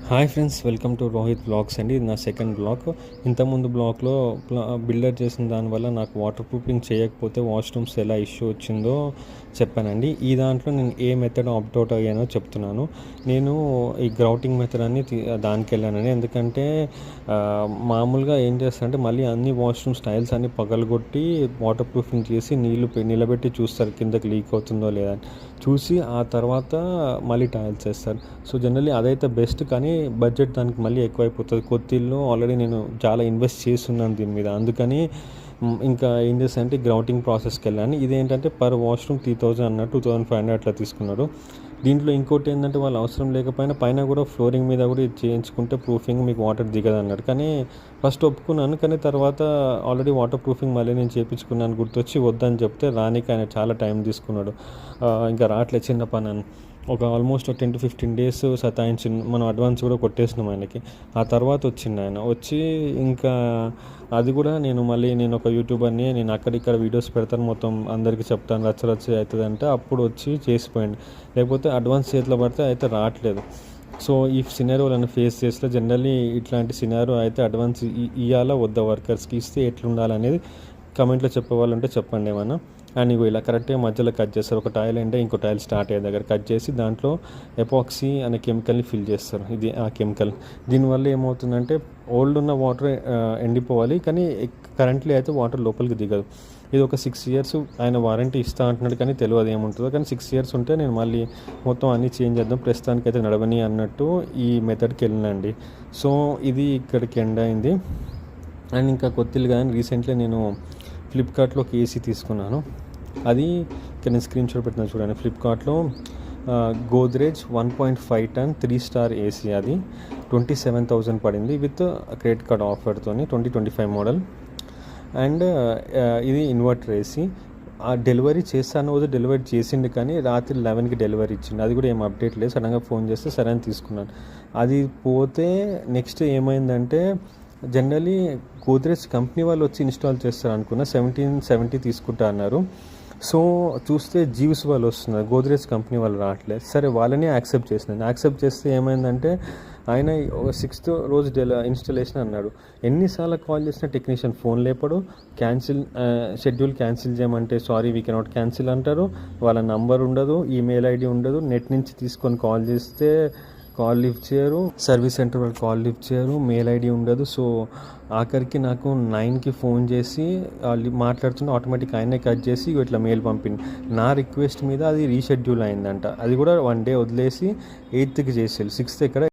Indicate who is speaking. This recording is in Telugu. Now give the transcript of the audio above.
Speaker 1: Hi friends, welcome to Rohit blogs అండి. ఇది నా సెకండ్ బ్లాగ్. ఇంతకుముందు బ్లాగ్లో బిల్డర్ చేసిన దానివల్ల నాకు వాటర్ ప్రూఫింగ్ చేయకపోతే వాష్రూమ్స్ ఎలా ఇష్యూ వచ్చిందో చెప్పానండి. ఈ దాంట్లో నేను ఏ మెథడ్ ఆప్ట్ అవుట్ అయ్యానో చెప్తున్నాను. నేను ఈ గ్రౌటింగ్ మెథడ్ అని దానికి వెళ్ళానండి. ఎందుకంటే మామూలుగా ఏం చేస్తారంటే మళ్ళీ అన్ని వాష్రూమ్స్ టైల్స్ అన్ని పగలగొట్టి వాటర్ ప్రూఫింగ్ చేసి నిలబెట్టి చూస్తారు కిందకి లీక్ అవుతుందో లేదా చూసి ఆ తర్వాత మళ్ళీ టైల్స్ వేస్తారు. సో జనరల్లీ అదైతే బెస్ట్, కానీ బడ్జెట్ దానికి మళ్ళీ ఎక్కువైపోతుంది. కొత్తిల్లు ఆల్రెడీ నేను చాలా ఇన్వెస్ట్ చేస్తున్నాను దీని మీద. అందుకని ఇంకా ఏం చేస్తానంటే గ్రౌటింగ్ ప్రాసెస్కి వెళ్ళాను. ఇదేంటంటే పర్ వాష్రూమ్ 3000 అన్నట్టు 2500 అట్లా తీసుకున్నారు. దీంట్లో ఇంకోటి ఏంటంటే వాళ్ళు అవసరం లేకపోయినా పైన కూడా ఫ్లోరింగ్ మీద కూడా ఇది చేయించుకుంటే ప్రూఫింగ్ మీకు వాటర్ దిగదు అన్నాడు. కానీ ఫస్ట్ ఒప్పుకున్నాను, కానీ తర్వాత ఆల్రెడీ వాటర్ ప్రూఫింగ్ మళ్ళీ నేను చేయించుకున్నాను గుర్తొచ్చి వద్దని చెప్తే రానికి ఆయన చాలా టైం తీసుకున్నాడు. ఇంకా రావట్లేదు చిన్న పని అని ఒక ఆల్మోస్ట్ 10 to 15 days సతాయించి మనం అడ్వాన్స్ కూడా కొట్టేసినాం ఆయనకి. ఆ తర్వాత వచ్చింది ఆయన వచ్చి ఇంకా అది కూడా నేను ఒక యూట్యూబర్ని, నేను అక్కడిక్కడ వీడియోస్ పెడతాను, మొత్తం అందరికీ చెప్తాను, రచ్చ అవుతుంది అంటే అప్పుడు వచ్చి చేసిపోయింది. లేకపోతే అడ్వాన్స్ చేతిలో పడితే అయితే రావట్లేదు. సో ఈ సినారియోలను ఫేస్ చేస్తే జనరల్లీ ఇట్లాంటి సినారియో అయితే అడ్వాన్స్ ఇవ్వాలా వద్దా, వర్కర్స్కి ఇస్తే ఎట్లుండాలనేది కమెంట్లో చెప్పేవాళ్ళంటే చెప్పండి ఏమన్నా. అండ్ ఇగో ఇలా కరెక్ట్గా మధ్యలో కట్ చేస్తారు. ఒక టైల్ అంటే ఇంకో టైల్ స్టార్ట్ అయ్యే దగ్గర కట్ చేసి దాంట్లో ఎపాక్సీ అనే కెమికల్ని ఫిల్ చేస్తారు. ఇది ఆ కెమికల్. దీనివల్ల ఏమవుతుందంటే ఓల్డ్ ఉన్న వాటర్ ఎండిపోవాలి, కానీ కరెంట్లీ అయితే వాటర్ లోపలికి దిగదు. ఇది ఒక 6 years ఆయన వారంటీ ఇస్తా అంటున్నాడు, కానీ తెలియదు ఏముంటుందో. కానీ 6 years ఉంటే నేను మళ్ళీ మొత్తం అన్నీ చేంజ్ చేద్దాం, ప్రస్తుతానికి అయితే నడవని అన్నట్టు ఈ మెథడ్కి వెళ్ళినండి. సో ఇది ఇక్కడికి ఎండ్ అయింది. అండ్ ఇంకా కొత్తిల్లు కానీ రీసెంట్లీ నేను ఫ్లిప్కార్ట్లో ఒక ఏసీ తీసుకున్నాను. అది ఇక్కడ నేను స్క్రీన్ షాట్ పెట్టినా చూడండి. ఫ్లిప్కార్ట్లో గోద్రేజ్ 1.5 ton 3 star ఏసీ, అది 27,000 పడింది విత్ క్రెడిట్ కార్డ్ ఆఫర్తో, 2025 మోడల్. అండ్ ఇది ఇన్వర్టర్ ఏసీ. ఆ డెలివరీ చేస్తాను రోజు డెలివరీ చేసిండు, కానీ రాత్రి 11కి డెలివరీ ఇచ్చిండు. అది కూడా ఏం అప్డేట్ లేదు. సడన్గా ఫోన్ చేస్తే సరే అని తీసుకున్నాను. అది పోతే నెక్స్ట్ ఏమైందంటే జనరలీ గోద్రేజ్ కంపెనీ వాళ్ళు వచ్చి ఇన్స్టాల్ చేస్తారు అనుకున్న 1770 తీసుకుంటా అన్నారు. సో చూస్తే జీవ్స్ వాళ్ళు వస్తున్నారు, గోద్రేజ్ కంపెనీ వాళ్ళు రావట్లేదు. సరే వాళ్ళని యాక్సెప్ట్ చేస్తే ఏమైందంటే ఆయన 6th రోజు ఇన్స్టాలేషన్ అన్నాడు. ఎన్నిసార్లు కాల్ చేసినా టెక్నీషియన్ ఫోన్ లేపడు. షెడ్యూల్ క్యాన్సిల్ చేయమంటే సారీ వీ కెనాట్ క్యాన్సిల్ అంటారు. వాళ్ళ నంబర్ ఉండదు, ఈమెయిల్ ఐడి ఉండదు. నెట్ నుంచి తీసుకొని కాల్ చేస్తే కాల్ లిఫ్ట్ చేయరు, సర్వీస్ సెంటర్ వాళ్ళు కాల్ లిఫ్ట్ చేయరు, మెయిల్ ఐడి ఉండదు. సో ఆఖరికి నాకు 9కి ఫోన్ చేసి వాళ్ళు మాట్లాడుతున్న ఆటోమేటిక్ ఆయనే కట్ చేసి ఇట్లా మెయిల్ పంపింది. నా రిక్వెస్ట్ మీద అది రీషెడ్యూల్ అయిందంట. అది కూడా 1 day వదిలేసి 8th చేసేది, 6th ఎక్కడ